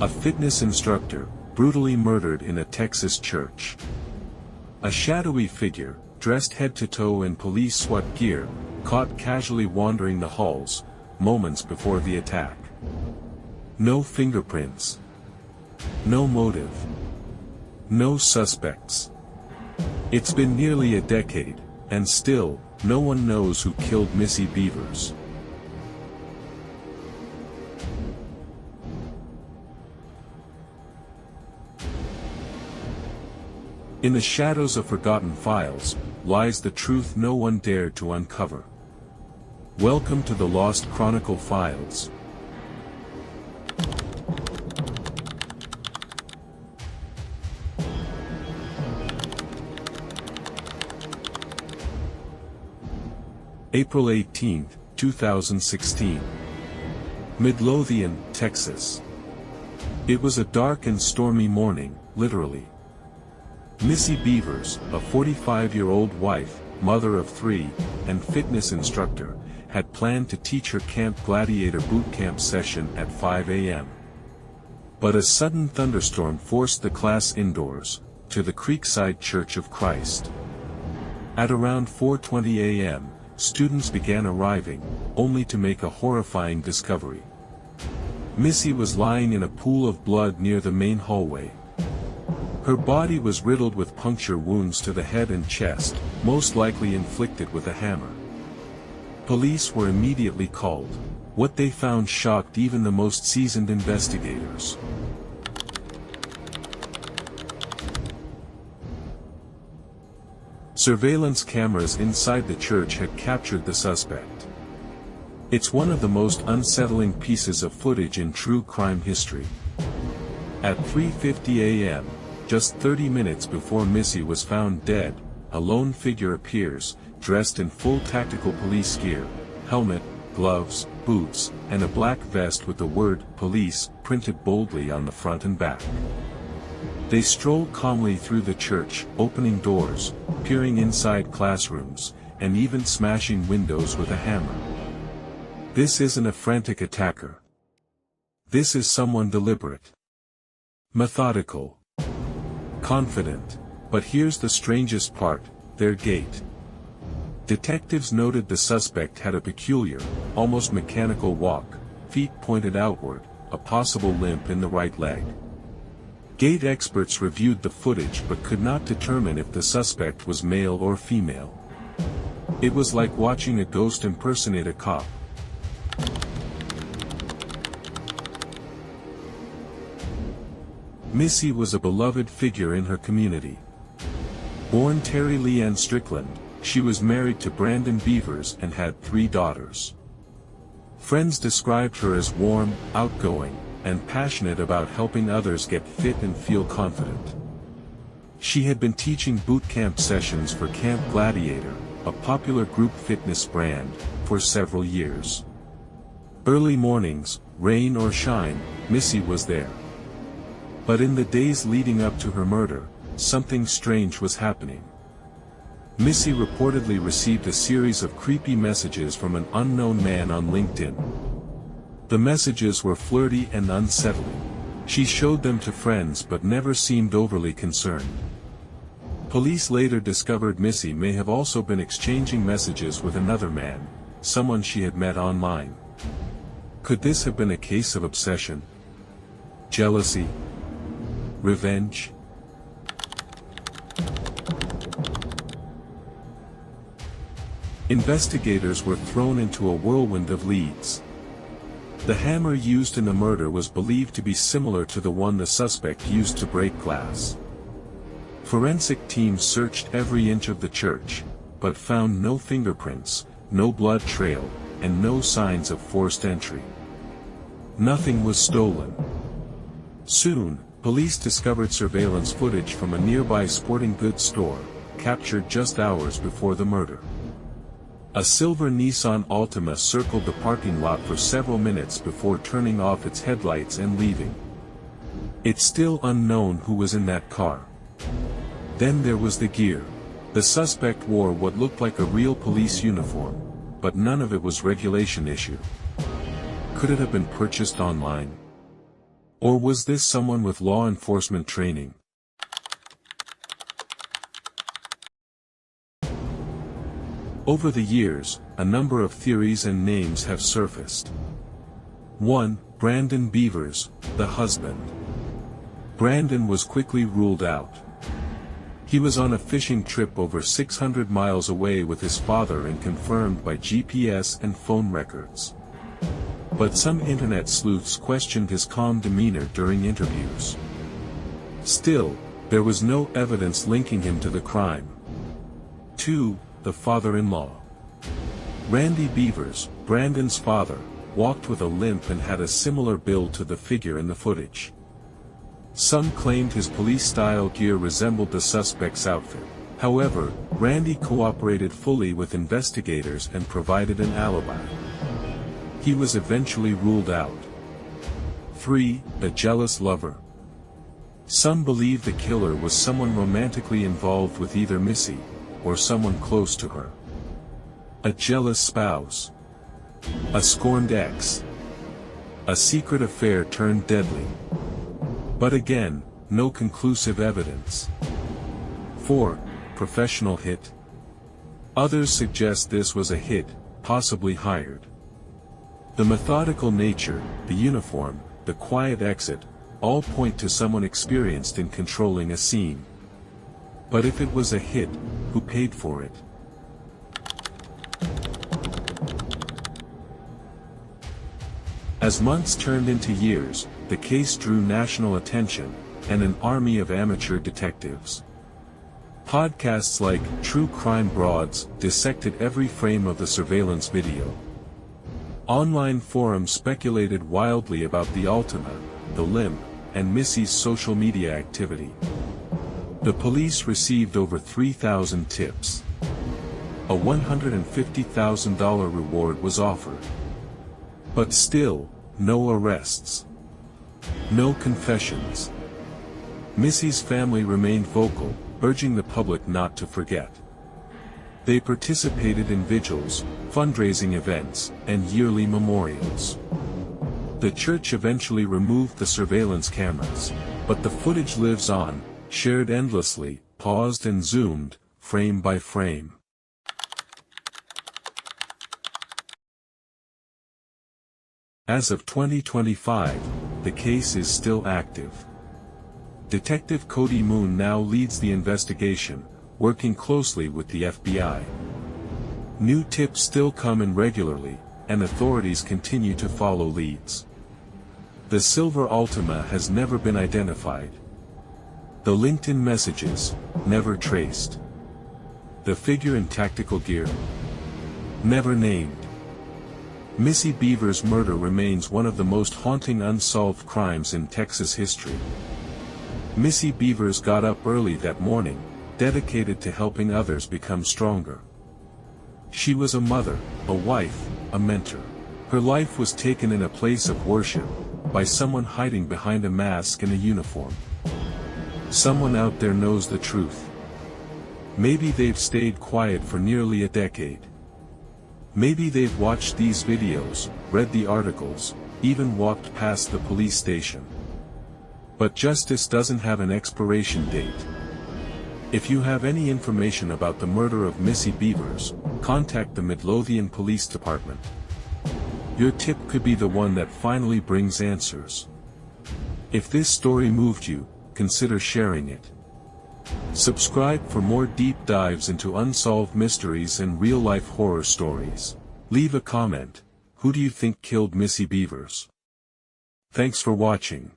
A fitness instructor, brutally murdered in a Texas church. A shadowy figure, dressed head to toe in police SWAT gear, caught casually wandering the halls, moments before the attack. No fingerprints. No motive. No suspects. It's been nearly a decade, and still, no one knows who killed Missy Bevers. In the shadows of forgotten files, lies the truth no one dared to uncover. Welcome to the Lost Chronicle Files. April 18, 2016. Midlothian, Texas. It was a dark and stormy morning, literally. Missy Bevers, a 45-year-old wife, mother of 3, and fitness instructor, had planned to teach her Camp Gladiator boot camp session at 5 a.m. But a sudden thunderstorm forced the class indoors, to the Creekside Church of Christ. At around 4:20 a.m., students began arriving, only to make a horrifying discovery. Missy was lying in a pool of blood near the main hallway. Her body was riddled with puncture wounds to the head and chest, most likely inflicted with a hammer. Police were immediately called. What they found shocked even the most seasoned investigators. Surveillance cameras inside the church had captured the suspect. It's one of the most unsettling pieces of footage in true crime history. At 3:50 a.m., just 30 minutes before Missy was found dead, a lone figure appears, dressed in full tactical police gear, helmet, gloves, boots, and a black vest with the word "police" printed boldly on the front and back. They stroll calmly through the church, opening doors, peering inside classrooms, and even smashing windows with a hammer. This isn't a frantic attacker. This is someone deliberate. Methodical. Confident. But here's the strangest part, their gait. Detectives noted the suspect had a peculiar, almost mechanical walk, feet pointed outward, a possible limp in the right leg. Gait experts reviewed the footage but could not determine if the suspect was male or female. It was like watching a ghost impersonate a cop. Missy was a beloved figure in her community. Born Terry Leanne Strickland, she was married to Brandon Bevers and had 3 daughters. Friends described her as warm, outgoing, and passionate about helping others get fit and feel confident. She had been teaching boot camp sessions for Camp Gladiator, a popular group fitness brand, for several years. Early mornings, rain or shine, Missy was there. But in the days leading up to her murder, something strange was happening. Missy reportedly received a series of creepy messages from an unknown man on LinkedIn. The messages were flirty and unsettling. She showed them to friends but never seemed overly concerned. Police later discovered Missy may have also been exchanging messages with another man, someone she had met online. Could this have been a case of obsession? Jealousy? Revenge? Investigators were thrown into a whirlwind of leads. The hammer used in the murder was believed to be similar to the one the suspect used to break glass. Forensic teams searched every inch of the church, but found no fingerprints, no blood trail, and no signs of forced entry. Nothing was stolen. Soon, police discovered surveillance footage from a nearby sporting goods store, captured just hours before the murder. A silver Nissan Altima circled the parking lot for several minutes before turning off its headlights and leaving. It's still unknown who was in that car. Then there was the gear. The suspect wore what looked like a real police uniform, but none of it was regulation issue. Could it have been purchased online? Or was this someone with law enforcement training? Over the years, a number of theories and names have surfaced. 1. Brandon Bevers, the husband. Brandon was quickly ruled out. He was on a fishing trip over 600 miles away with his father and confirmed by GPS and phone records. But some internet sleuths questioned his calm demeanor during interviews. Still, there was no evidence linking him to the crime. 2. The father-in-law. Randy Bevers, Brandon's father, walked with a limp and had a similar build to the figure in the footage. Some claimed his police-style gear resembled the suspect's outfit. However, Randy cooperated fully with investigators and provided an alibi. He was eventually ruled out. 3. A jealous lover. Some believe the killer was someone romantically involved with either Missy, or someone close to her. A jealous spouse. A scorned ex. A secret affair turned deadly. But again, no conclusive evidence. 4. Professional hit. Others suggest this was a hit, possibly hired. The methodical nature, the uniform, the quiet exit, all point to someone experienced in controlling a scene. But if it was a hit, who paid for it? As months turned into years, the case drew national attention, and an army of amateur detectives. Podcasts like True Crime Broads dissected every frame of the surveillance video. Online forums speculated wildly about the Altima, the limp, and Missy's social media activity. The police received over 3,000 tips. A $150,000 reward was offered. But still, no arrests. No confessions. Missy's family remained vocal, urging the public not to forget. They participated in vigils, fundraising events, and yearly memorials. The church eventually removed the surveillance cameras, but the footage lives on, shared endlessly, paused and zoomed, frame by frame. As of 2025, the case is still active. Detective Cody Moon now leads the investigation, working closely with the FBI. New tips still come in regularly, and authorities continue to follow leads. The silver Altima has never been identified. The LinkedIn messages, never traced. The figure in tactical gear, never named. Missy Bevers' murder remains one of the most haunting unsolved crimes in Texas history. Missy Bevers got up early that morning, dedicated to helping others become stronger. She was a mother, a wife, a mentor. Her life was taken in a place of worship, by someone hiding behind a mask and a uniform. Someone out there knows the truth. Maybe they've stayed quiet for nearly a decade. Maybe they've watched these videos, read the articles, even walked past the police station. But justice doesn't have an expiration date. If you have any information about the murder of Missy Bevers, contact the Midlothian Police Department. Your tip could be the one that finally brings answers. If this story moved you, consider sharing it. Subscribe for more deep dives into unsolved mysteries and real-life horror stories. Leave a comment. Who do you think killed Missy Bevers? Thanks for watching.